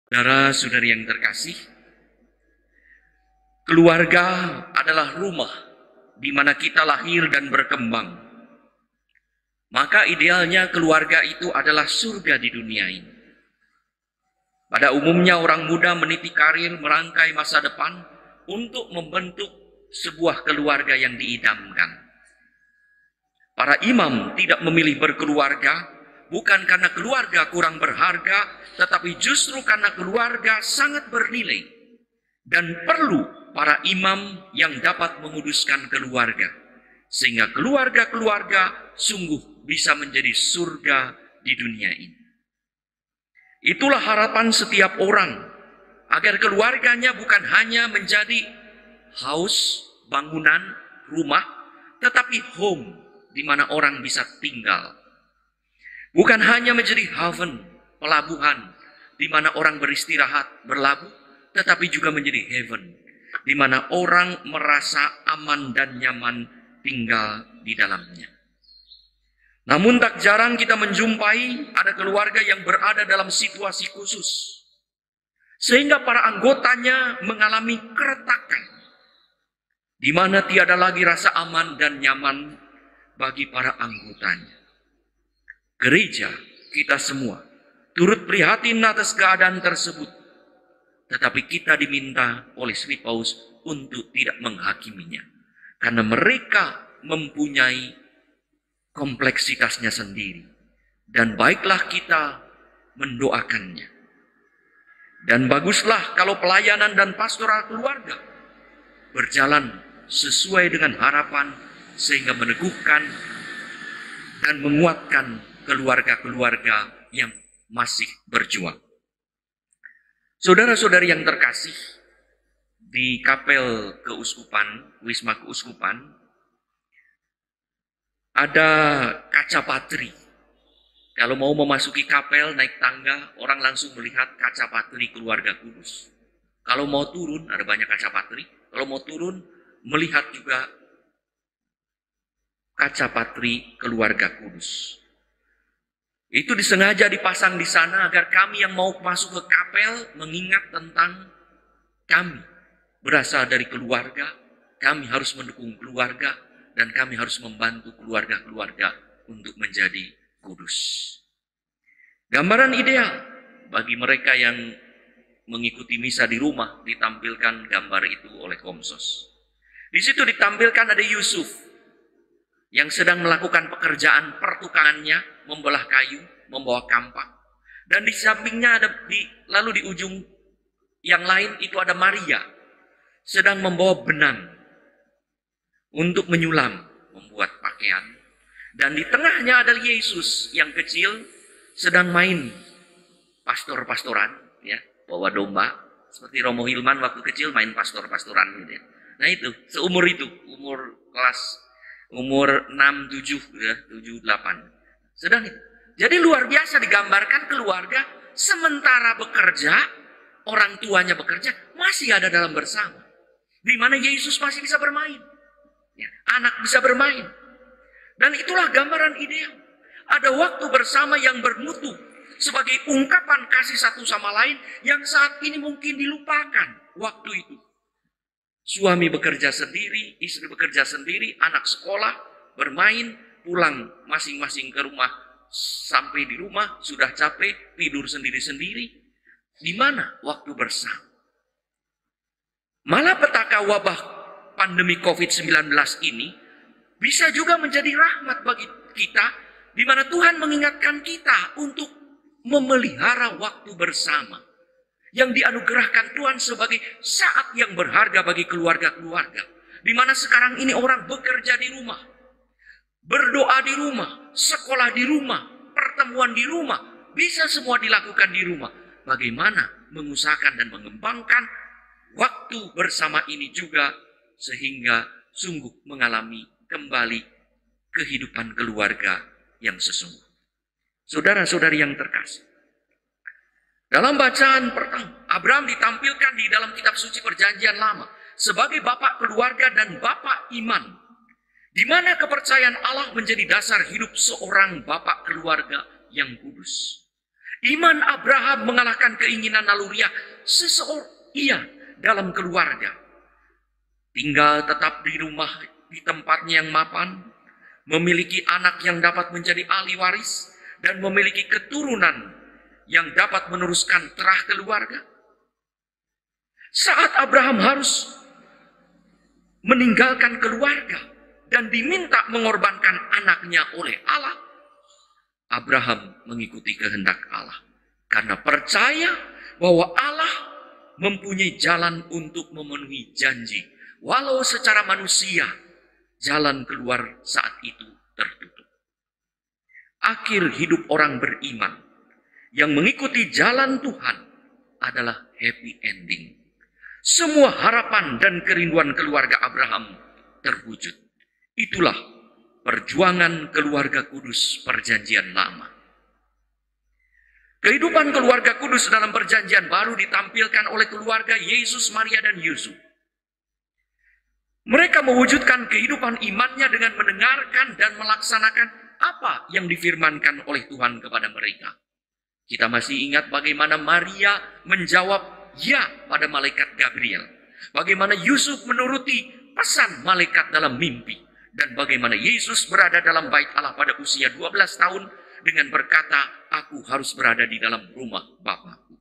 Saudara-saudari yang terkasih, keluarga adalah rumah di mana kita lahir dan berkembang. Maka idealnya keluarga itu adalah surga di dunia ini. Pada umumnya orang muda meniti karir, merangkai masa depan untuk membentuk sebuah keluarga yang diidamkan. Para imam tidak memilih berkeluarga bukan karena keluarga kurang berharga, tetapi justru karena keluarga sangat bernilai dan perlu para imam yang dapat menguduskan keluarga, sehingga keluarga-keluarga sungguh bisa menjadi surga di dunia ini. Itulah harapan setiap orang, agar keluarganya bukan hanya menjadi house, bangunan, rumah, tetapi home, di mana orang bisa tinggal. Bukan hanya menjadi haven, pelabuhan, di mana orang beristirahat, berlabuh, tetapi juga menjadi heaven, di mana orang merasa aman dan nyaman tinggal di dalamnya. Namun tak jarang kita menjumpai ada keluarga yang berada dalam situasi khusus, sehingga para anggotanya mengalami keretakan, di mana tiada lagi rasa aman dan nyaman bagi para anggotanya. Gereja, kita semua turut prihatin atas keadaan tersebut, tetapi kita diminta oleh Sri Paus untuk tidak menghakiminya, karena mereka mempunyai kompleksitasnya sendiri, dan baiklah kita mendoakannya. Dan baguslah kalau pelayanan dan pastoral keluarga berjalan sesuai dengan harapan, sehingga meneguhkan dan menguatkan keluarga-keluarga yang masih berjuang. Saudara-saudari yang terkasih, di kapel keuskupan, wisma keuskupan, ada kaca patri. Kalau mau memasuki kapel, naik tangga, orang langsung melihat kaca patri keluarga kudus. Kalau mau turun, ada banyak kaca patri. Kalau mau turun, melihat juga kaca patri keluarga kudus. Itu disengaja dipasang di sana agar kami yang mau masuk ke kapel mengingat tentang kami berasal dari keluarga, kami harus mendukung keluarga, dan kami harus membantu keluarga-keluarga untuk menjadi kudus. Gambaran ideal bagi mereka yang mengikuti misa di rumah, ditampilkan gambar itu oleh Komsos. Di situ ditampilkan ada Yusuf yang sedang melakukan pekerjaan pertukangannya, membelah kayu, membawa kampak. Dan di sampingnya ada lalu di ujung yang lain itu ada Maria sedang membawa benang untuk menyulam, membuat pakaian. Dan di tengahnya ada Yesus yang kecil sedang main pastor-pastoran, ya, bawa domba. Seperti Romo Hilman waktu kecil main pastor-pastoran gitu ya. Nah itu, seumur itu, umur 6, 7, ya, 7, 8. Sedang itu. Jadi luar biasa digambarkan keluarga sementara bekerja, orang tuanya bekerja, masih ada dalam bersama. Di mana Yesus masih bisa bermain. Ya, anak bisa bermain. Dan itulah gambaran ideal. Ada waktu bersama yang bermutu sebagai ungkapan kasih satu sama lain yang saat ini mungkin dilupakan waktu itu. Suami bekerja sendiri, istri bekerja sendiri, anak sekolah, bermain, pulang masing-masing ke rumah. Sampai di rumah sudah capek, tidur sendiri-sendiri. Di mana waktu bersama? Malah petaka wabah pandemi COVID-19 ini bisa juga menjadi rahmat bagi kita, di mana Tuhan mengingatkan kita untuk memelihara waktu bersama yang dianugerahkan Tuhan sebagai saat yang berharga bagi keluarga-keluarga, di mana sekarang ini orang bekerja di rumah, berdoa di rumah, sekolah di rumah, pertemuan di rumah, bisa semua dilakukan di rumah. Bagaimana mengusahakan dan mengembangkan waktu bersama ini juga sehingga sungguh mengalami kembali kehidupan keluarga yang sesungguhnya. Saudara-saudari yang terkasih, dalam bacaan pertama, Abraham ditampilkan di dalam kitab suci Perjanjian Lama sebagai bapak keluarga dan bapak iman, di mana kepercayaan Allah menjadi dasar hidup seorang bapak keluarga yang kudus. Iman Abraham mengalahkan keinginan naluriah seseorang dalam keluarga. Tinggal tetap di rumah di tempatnya yang mapan, memiliki anak yang dapat menjadi ahli waris, dan memiliki keturunan yang dapat meneruskan terah keluarga. Saat Abraham harus meninggalkan keluarga dan diminta mengorbankan anaknya oleh Allah, Abraham mengikuti kehendak Allah karena percaya bahwa Allah mempunyai jalan untuk memenuhi janji, walau secara manusia jalan keluar saat itu tertutup. Akhir hidup orang beriman yang mengikuti jalan Tuhan adalah happy ending. Semua harapan dan kerinduan keluarga Abraham terwujud. Itulah perjuangan keluarga kudus perjanjian lama. Kehidupan keluarga kudus dalam perjanjian baru ditampilkan oleh keluarga Yesus, Maria, dan Yusuf. Mereka mewujudkan kehidupan imannya dengan mendengarkan dan melaksanakan apa yang difirmankan oleh Tuhan kepada mereka. Kita masih ingat bagaimana Maria menjawab ya pada malaikat Gabriel. Bagaimana Yusuf menuruti pesan malaikat dalam mimpi. Dan bagaimana Yesus berada dalam bait Allah pada usia 12 tahun dengan berkata, aku harus berada di dalam rumah Bapakku.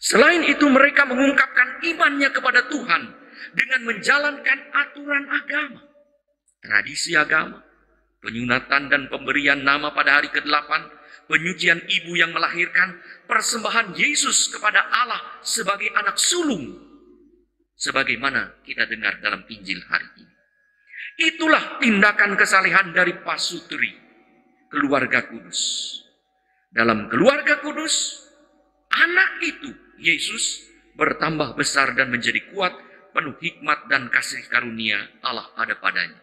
Selain itu mereka mengungkapkan imannya kepada Tuhan dengan menjalankan aturan agama, tradisi agama, penyunatan dan pemberian nama pada hari ke-8, penyucian ibu yang melahirkan, persembahan Yesus kepada Allah sebagai anak sulung, sebagaimana kita dengar dalam Injil hari ini. Itulah tindakan kesalehan dari pasutri keluarga kudus. Dalam keluarga kudus, anak itu, Yesus, bertambah besar dan menjadi kuat, penuh hikmat dan kasih karunia Allah ada padanya.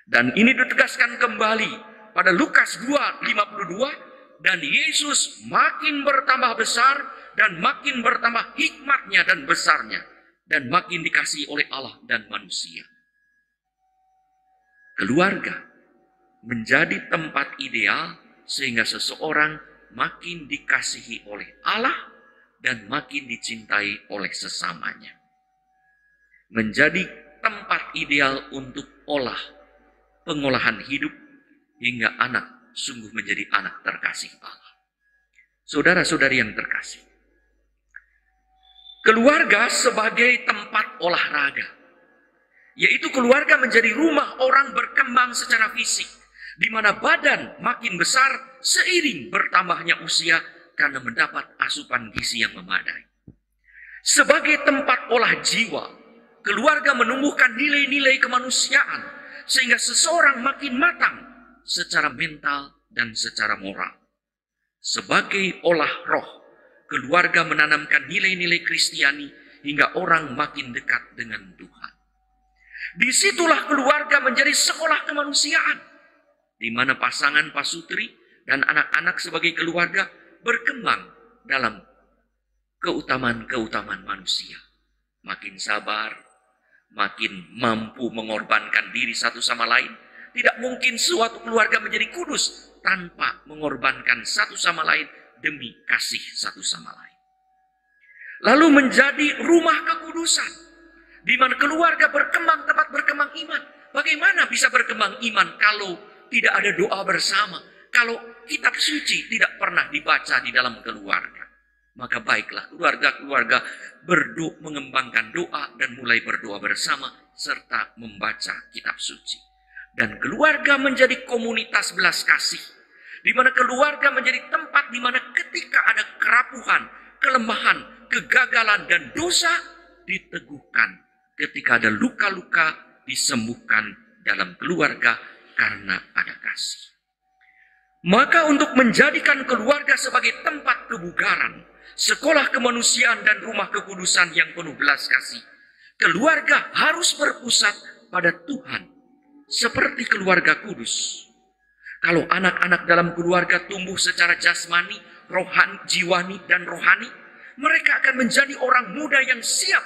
Dan ini ditegaskan kembali pada Lukas 2:52, dan Yesus makin bertambah besar dan makin bertambah hikmatnya dan besarnya, dan makin dikasihi oleh Allah dan manusia. Keluarga menjadi tempat ideal sehingga seseorang makin dikasihi oleh Allah dan makin dicintai oleh sesamanya. Menjadi tempat ideal untuk pengolahan hidup hingga anak sungguh menjadi anak terkasih Allah. Saudara-saudari yang terkasih, keluarga sebagai tempat olahraga, yaitu keluarga menjadi rumah orang berkembang secara fisik, di mana badan makin besar seiring bertambahnya usia karena mendapat asupan gizi yang memadai. Sebagai tempat olah jiwa, keluarga menumbuhkan nilai-nilai kemanusiaan sehingga seseorang makin matang secara mental dan secara moral. Sebagai olah roh, keluarga menanamkan nilai-nilai Kristiani hingga orang makin dekat dengan Tuhan. Disitulah keluarga menjadi sekolah kemanusiaan, di mana pasangan pasutri dan anak-anak sebagai keluarga berkembang dalam keutamaan-keutamaan manusia. Makin sabar, makin mampu mengorbankan diri satu sama lain. Tidak mungkin suatu keluarga menjadi kudus tanpa mengorbankan satu sama lain demi kasih satu sama lain. Lalu menjadi rumah kekudusan, di mana keluarga berkembang, tempat berkembang iman. Bagaimana bisa berkembang iman kalau tidak ada doa bersama? Kalau kitab suci tidak pernah dibaca di dalam keluarga? Maka baiklah keluarga-keluarga mengembangkan doa dan mulai berdoa bersama serta membaca kitab suci. Dan keluarga menjadi komunitas belas kasih, di mana keluarga menjadi tempat di mana ketika ada kerapuhan, kelemahan, kegagalan, dan dosa diteguhkan. Ketika ada luka-luka disembuhkan dalam keluarga karena ada kasih. Maka untuk menjadikan keluarga sebagai tempat kebugaran, sekolah kemanusiaan dan rumah kekudusan yang penuh belas kasih, keluarga harus berpusat pada Tuhan seperti keluarga kudus. Kalau anak-anak dalam keluarga tumbuh secara jasmani, rohani, jiwani, dan rohani, mereka akan menjadi orang muda yang siap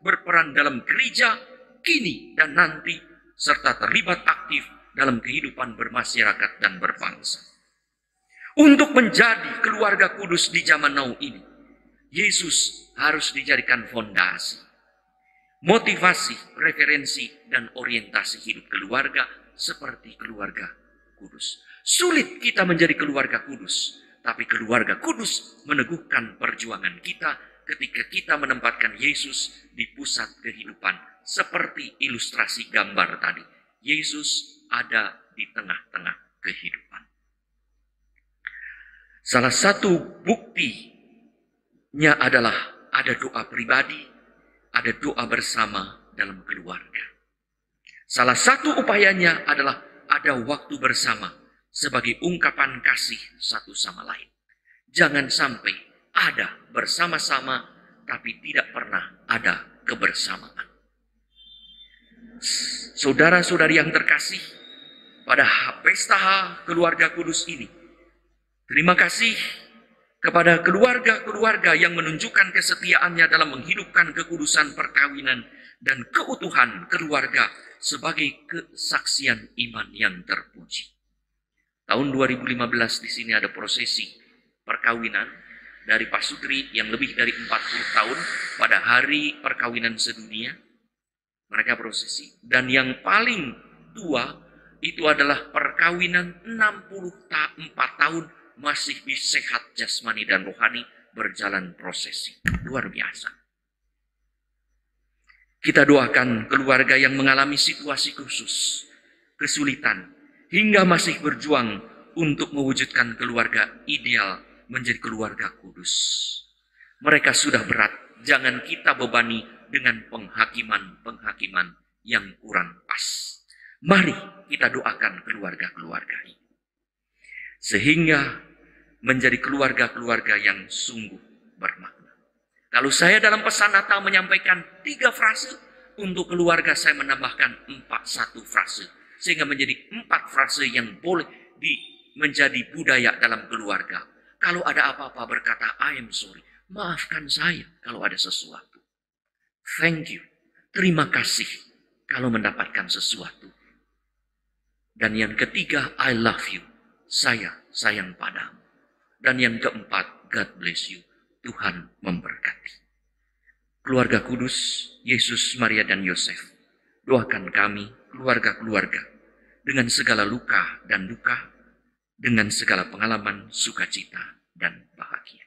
berperan dalam gereja kini dan nanti, serta terlibat aktif dalam kehidupan bermasyarakat dan berbangsa. Untuk menjadi keluarga kudus di zaman now ini, Yesus harus dijadikan fondasi, motivasi, referensi, dan orientasi hidup keluarga seperti keluarga kudus. Sulit kita menjadi keluarga kudus, tapi keluarga kudus meneguhkan perjuangan kita ketika kita menempatkan Yesus di pusat kehidupan. Seperti ilustrasi gambar tadi, Yesus ada di tengah-tengah kehidupan. Salah satu buktinya adalah ada doa pribadi, ada doa bersama dalam keluarga. Salah satu upayanya adalah ada waktu bersama sebagai ungkapan kasih satu sama lain. Jangan sampai ada bersama-sama tapi tidak pernah ada kebersamaan. Saudara-saudari yang terkasih, pada pesta keluarga kudus ini, terima kasih kepada keluarga-keluarga yang menunjukkan kesetiaannya dalam menghidupkan kekudusan perkawinan dan keutuhan keluarga sebagai kesaksian iman yang terpuji. Tahun 2015 di sini ada prosesi perkawinan dari pasutri yang lebih dari 40 tahun pada hari perkawinan sedunia. Mereka prosesi. Dan yang paling tua itu adalah perkawinan 64 tahun masih sehat jasmani dan rohani berjalan prosesi. Luar biasa. Kita doakan keluarga yang mengalami situasi khusus, kesulitan, hingga masih berjuang untuk mewujudkan keluarga ideal menjadi keluarga kudus. Mereka sudah berat, jangan kita bebani dengan penghakiman yang kurang pas. Mari kita doakan keluarga-keluarga ini, sehingga menjadi keluarga-keluarga yang sungguh bermakna. Kalau saya dalam pesan Natal menyampaikan 3 frase, untuk keluarga saya menambahkan 1 frase. Sehingga menjadi 4 frase yang boleh menjadi budaya dalam keluarga. Kalau ada apa-apa berkata, I am sorry. Maafkan saya kalau ada sesuatu. Thank you. Terima kasih kalau mendapatkan sesuatu. Dan yang ketiga, I love you. Saya sayang padamu. Dan yang keempat, God bless you. Tuhan memberkati. Keluarga kudus, Yesus, Maria, dan Yosef, doakan kami, keluarga-keluarga, dengan segala luka dan duka, dengan segala pengalaman, sukacita, dan bahagia.